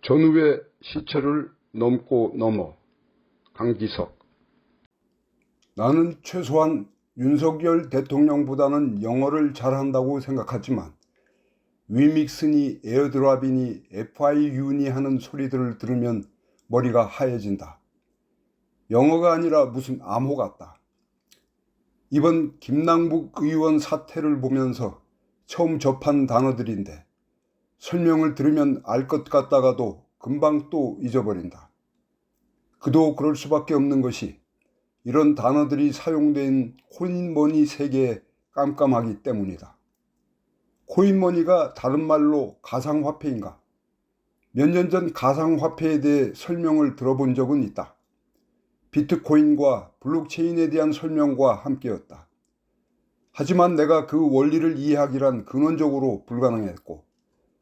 전후의 시철을 넘고 넘어. 강기석. 나는 최소한 윤석열 대통령보다는 영어를 잘한다고 생각하지만 위믹스니 에어드랍이니 FIU니 하는 소리들을 들으면 머리가 하얘진다. 영어가 아니라 무슨 암호 같다. 이번 김남국 의원 사태를 보면서 처음 접한 단어들인데 설명을 들으면 알 것 같다가도 금방 또 잊어버린다. 그도 그럴 수밖에 없는 것이 이런 단어들이 사용된 코인머니 세계에 깜깜하기 때문이다. 코인머니가 다른 말로 가상화폐인가? 몇 년 전 가상화폐에 대해 설명을 들어본 적은 있다. 비트코인과 블록체인에 대한 설명과 함께였다. 하지만 내가 그 원리를 이해하기란 근원적으로 불가능했고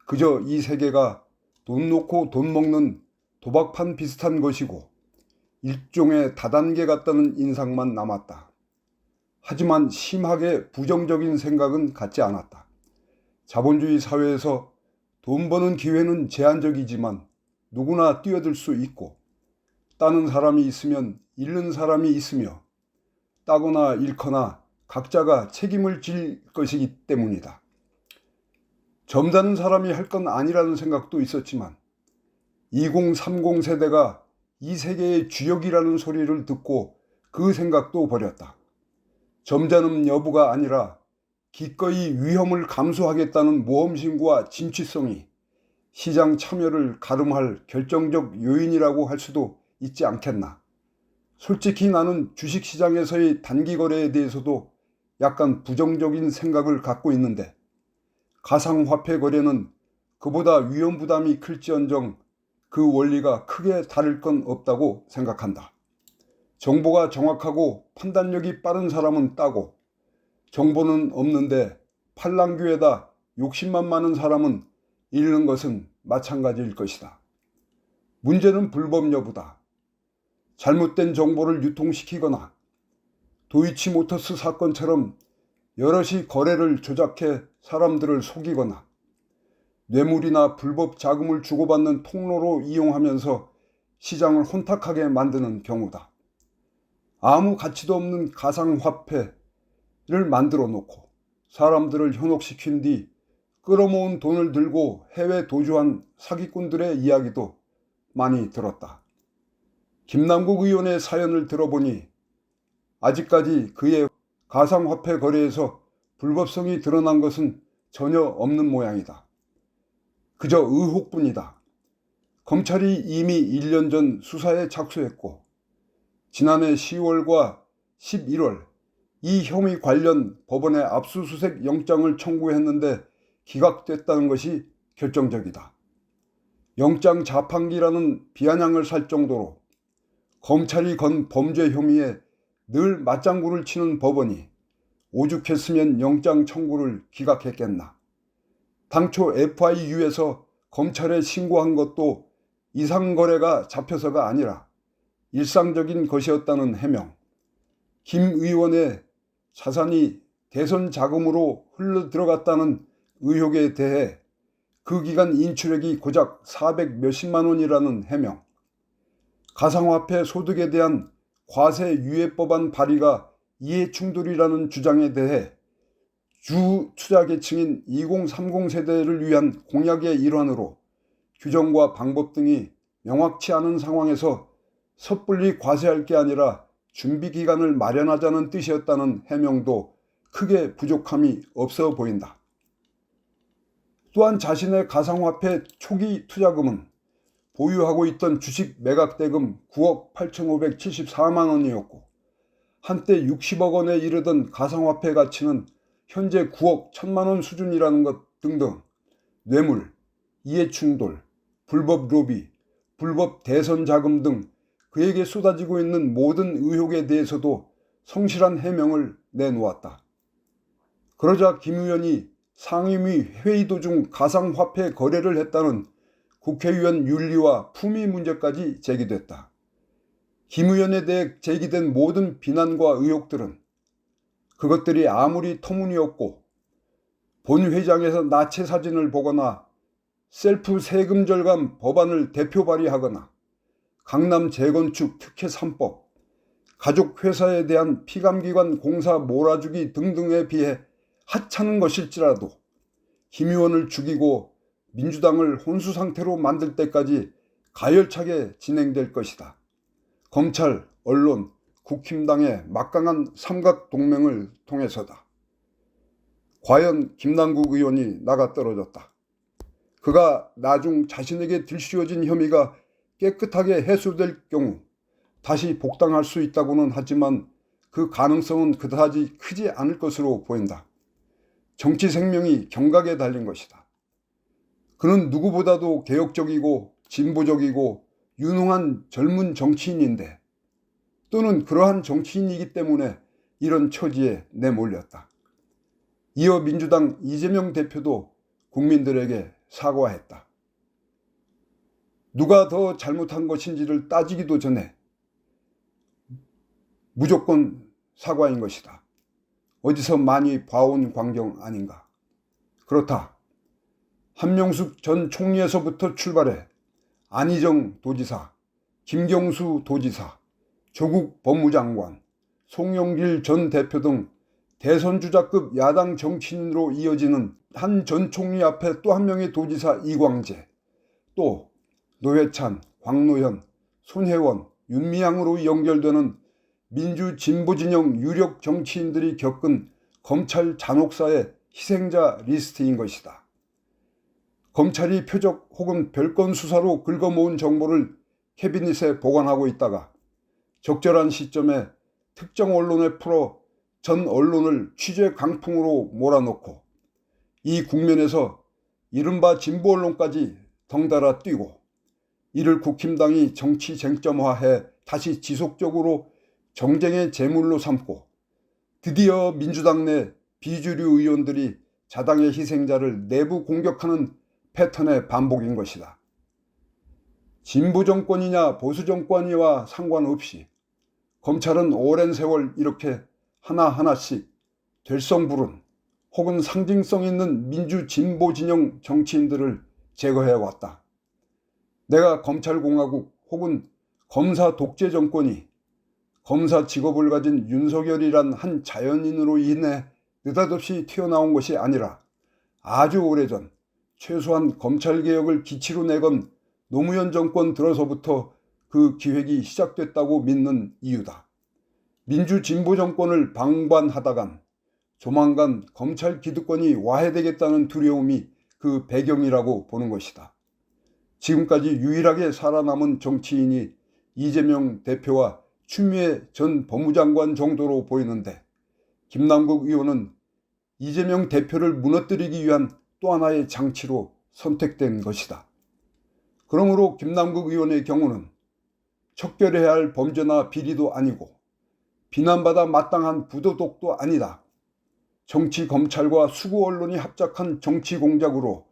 그저 이 세계가 돈 놓고 돈 먹는 도박판 비슷한 것이고 일종의 다단계 같다는 인상만 남았다. 하지만 심하게 부정적인 생각은 갖지 않았다. 자본주의 사회에서 돈 버는 기회는 제한적이지만 누구나 뛰어들 수 있고 따는 사람이 있으면 잃는 사람이 있으며 따거나 잃거나 각자가 책임을 질 것이기 때문이다. 점잖은 사람이 할 건 아니라는 생각도 있었지만 2030 세대가 이 세계의 주역이라는 소리를 듣고 그 생각도 버렸다. 점잖음 여부가 아니라 기꺼이 위험을 감수하겠다는 모험심과 진취성이 시장 참여를 가름할 결정적 요인이라고 할 수도 있지 않겠나. 솔직히 나는 주식시장에서의 단기거래에 대해서도 약간 부정적인 생각을 갖고 있는데 가상화폐 거래는 그보다 위험부담이 클지언정 그 원리가 크게 다를 건 없다고 생각한다. 정보가 정확하고 판단력이 빠른 사람은 따고 정보는 없는데 팔랑귀에다 욕심만 많은 사람은 잃는 것은 마찬가지일 것이다. 문제는 불법 여부다. 잘못된 정보를 유통시키거나 도이치모터스 사건처럼 여럿이 거래를 조작해 사람들을 속이거나 뇌물이나 불법 자금을 주고받는 통로로 이용하면서 시장을 혼탁하게 만드는 경우다. 아무 가치도 없는 가상화폐를 만들어 놓고 사람들을 현혹시킨 뒤 끌어모은 돈을 들고 해외 도주한 사기꾼들의 이야기도 많이 들었다. 김남국 의원의 사연을 들어보니 아직까지 그의 가상화폐 거래에서 불법성이 드러난 것은 전혀 없는 모양이다. 그저 의혹뿐이다. 검찰이 이미 1년 전 수사에 착수했고 지난해 10월과 11월 이 혐의 관련 법원에 압수수색 영장을 청구했는데 기각됐다는 것이 결정적이다. 영장 자판기라는 비아냥을 살 정도로 검찰이 건 범죄 혐의에 늘 맞장구를 치는 법원이 오죽했으면 영장 청구를 기각했겠나. 당초 FIU에서 검찰에 신고한 것도 이상거래가 잡혀서가 아니라 일상적인 것이었다는 해명, 김 의원의 자산이 대선 자금으로 흘러들어갔다는 의혹에 대해 그 기간 인출액이 고작 400 몇십만 원이라는 해명, 가상화폐 소득에 대한 과세 유예법안 발의가 이해충돌이라는 주장에 대해 주 투자계층인 2030 세대를 위한 공약의 일환으로 규정과 방법 등이 명확치 않은 상황에서 섣불리 과세할 게 아니라 준비기간을 마련하자는 뜻이었다는 해명도 크게 부족함이 없어 보인다. 또한 자신의 가상화폐 초기 투자금은 보유하고 있던 주식 매각대금 9억 8,574만 원이었고 한때 60억 원에 이르던 가상화폐 가치는 현재 9억 1천만 원 수준이라는 것 등등 뇌물, 이해충돌, 불법 로비, 불법 대선 자금 등 그에게 쏟아지고 있는 모든 의혹에 대해서도 성실한 해명을 내놓았다. 그러자 김 의원이 상임위 회의 도중 가상화폐 거래를 했다는 국회의원 윤리와 품위 문제까지 제기됐다. 김 의원에 대해 제기된 모든 비난과 의혹들은 그것들이 아무리 터무니없고 본 회장에서 나체 사진을 보거나 셀프 세금 절감 법안을 대표 발의하거나 강남 재건축 특혜 3법, 가족회사에 대한 피감기관 공사 몰아주기 등등에 비해 하찮은 것일지라도 김 의원을 죽이고 민주당을 혼수 상태로 만들 때까지 가열차게 진행될 것이다. 검찰, 언론, 국힘당의 막강한 삼각동맹을 통해서다. 과연 김남국 의원이 나가 떨어졌다. 그가 나중 자신에게 들씌워진 혐의가 깨끗하게 해소될 경우 다시 복당할 수 있다고는 하지만 그 가능성은 그다지 크지 않을 것으로 보인다. 정치 생명이 경각에 달린 것이다. 그는 누구보다도 개혁적이고 진보적이고 유능한 젊은 정치인인데 또는 그러한 정치인이기 때문에 이런 처지에 내몰렸다. 이어 민주당 이재명 대표도 국민들에게 사과했다. 누가 더 잘못한 것인지를 따지기도 전에 무조건 사과인 것이다. 어디서 많이 봐온 광경 아닌가. 그렇다. 한명숙 전 총리에서부터 출발해 안희정 도지사, 김경수 도지사, 조국 법무장관, 송영길 전 대표 등 대선 주자급 야당 정치인으로 이어지는 한 전 총리 앞에 또 한 명의 도지사 이광재, 또 노회찬, 광노현, 손혜원, 윤미향으로 연결되는 민주 진보 진영 유력 정치인들이 겪은 검찰 잔혹사의 희생자 리스트인 것이다. 검찰이 표적 혹은 별건 수사로 긁어모은 정보를 캐비닛에 보관하고 있다가 적절한 시점에 특정 언론에 풀어 전 언론을 취재 강풍으로 몰아넣고 이 국면에서 이른바 진보 언론까지 덩달아 뛰고 이를 국힘당이 정치 쟁점화해 다시 지속적으로 정쟁의 제물로 삼고 드디어 민주당 내 비주류 의원들이 자당의 희생자를 내부 공격하는 패턴의 반복인 것이다. 진보 정권이냐 보수 정권이와 상관없이 검찰은 오랜 세월 이렇게 하나하나씩 될성부른 혹은 상징성 있는 민주 진보 진영 정치인들을 제거해왔다. 내가 검찰공화국 혹은 검사 독재 정권이 검사 직업을 가진 윤석열이란 한 자연인으로 인해 느닷없이 튀어나온 것이 아니라 아주 오래전 최소한 검찰개혁을 기치로 내건 노무현 정권 들어서부터 그 기획이 시작됐다고 믿는 이유다. 민주진보 정권을 방관하다간 조만간 검찰 기득권이 와해되겠다는 두려움이 그 배경이라고 보는 것이다. 지금까지 유일하게 살아남은 정치인이 이재명 대표와 추미애 전 법무장관 정도로 보이는데 김남국 의원은 이재명 대표를 무너뜨리기 위한 또 하나의 장치로 선택된 것이다. 그러므로 김남국 의원의 경우는 척결해야 할 범죄나 비리도 아니고 비난받아 마땅한 부도덕도 아니다. 정치 검찰과 수구 언론이 합작한 정치 공작으로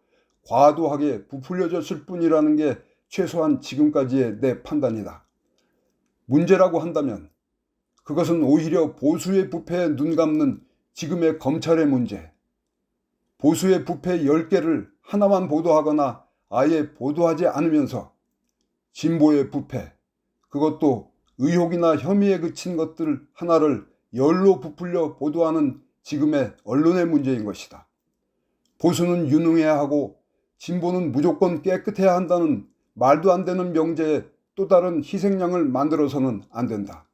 과도하게 부풀려졌을 뿐이라는 게 최소한 지금까지의 내 판단이다. 문제라고 한다면 그것은 오히려 보수의 부패에 눈감는 지금의 검찰의 문제, 보수의 부패 10개를 하나만 보도하거나 아예 보도하지 않으면서 진보의 부패, 그것도 의혹이나 혐의에 그친 것들 하나를 열로 부풀려 보도하는 지금의 언론의 문제인 것이다. 보수는 유능해야 하고 진보는 무조건 깨끗해야 한다는 말도 안 되는 명제에 또 다른 희생양을 만들어서는 안 된다.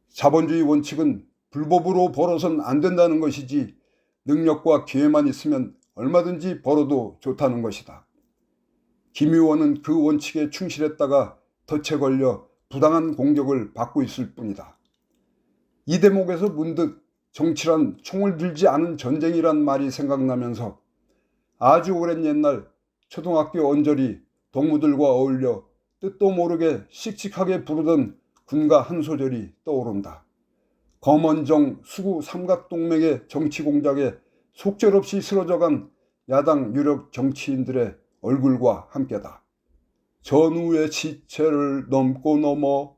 자본주의 원칙은 불법으로 벌어선 안 된다는 것이지 능력과 기회만 있으면 얼마든지 벌어도 좋다는 것이다. 김 의원은 그 원칙에 충실했다가 덫에 걸려 부당한 공격을 받고 있을 뿐이다. 이 대목에서 문득 정치란 총을 들지 않은 전쟁이란 말이 생각나면서 아주 오랜 옛날 초등학교 언저리 동무들과 어울려 뜻도 모르게 씩씩하게 부르던 군가 한 소절이 떠오른다. 검언정 수구 삼각동맹의 정치 공작에 속절없이 쓰러져간 야당 유력 정치인들의 얼굴과 함께다. 전우의 시체를 넘고 넘어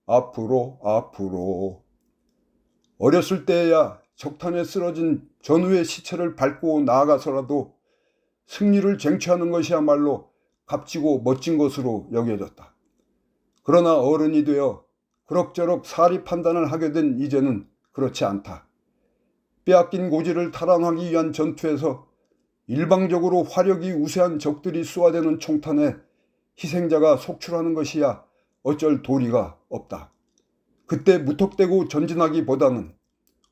앞으로 앞으로. 어렸을 때에야 적탄에 쓰러진 전우의 시체를 밟고 나아가서라도 승리를 쟁취하는 것이야말로 값지고 멋진 것으로 여겨졌다. 그러나 어른이 되어 그럭저럭 사리 판단을 하게 된 이제는 그렇지 않다. 빼앗긴 고지를 탈환하기 위한 전투에서 일방적으로 화력이 우세한 적들이 쏘아대는 총탄에 희생자가 속출하는 것이야 어쩔 도리가 없다. 그때 무턱대고 전진하기보다는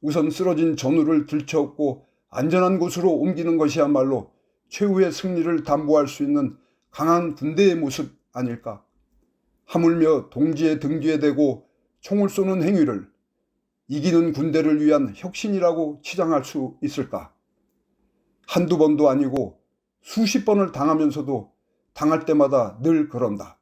우선 쓰러진 전우를 들쳐업고 안전한 곳으로 옮기는 것이야말로 최후의 승리를 담보할 수 있는 강한 군대의 모습 아닐까. 하물며 동지의 등 뒤에 대고 총을 쏘는 행위를 이기는 군대를 위한 혁신이라고 치장할 수 있을까? 한두 번도 아니고 수십 번을 당하면서도 당할 때마다 늘 그런다.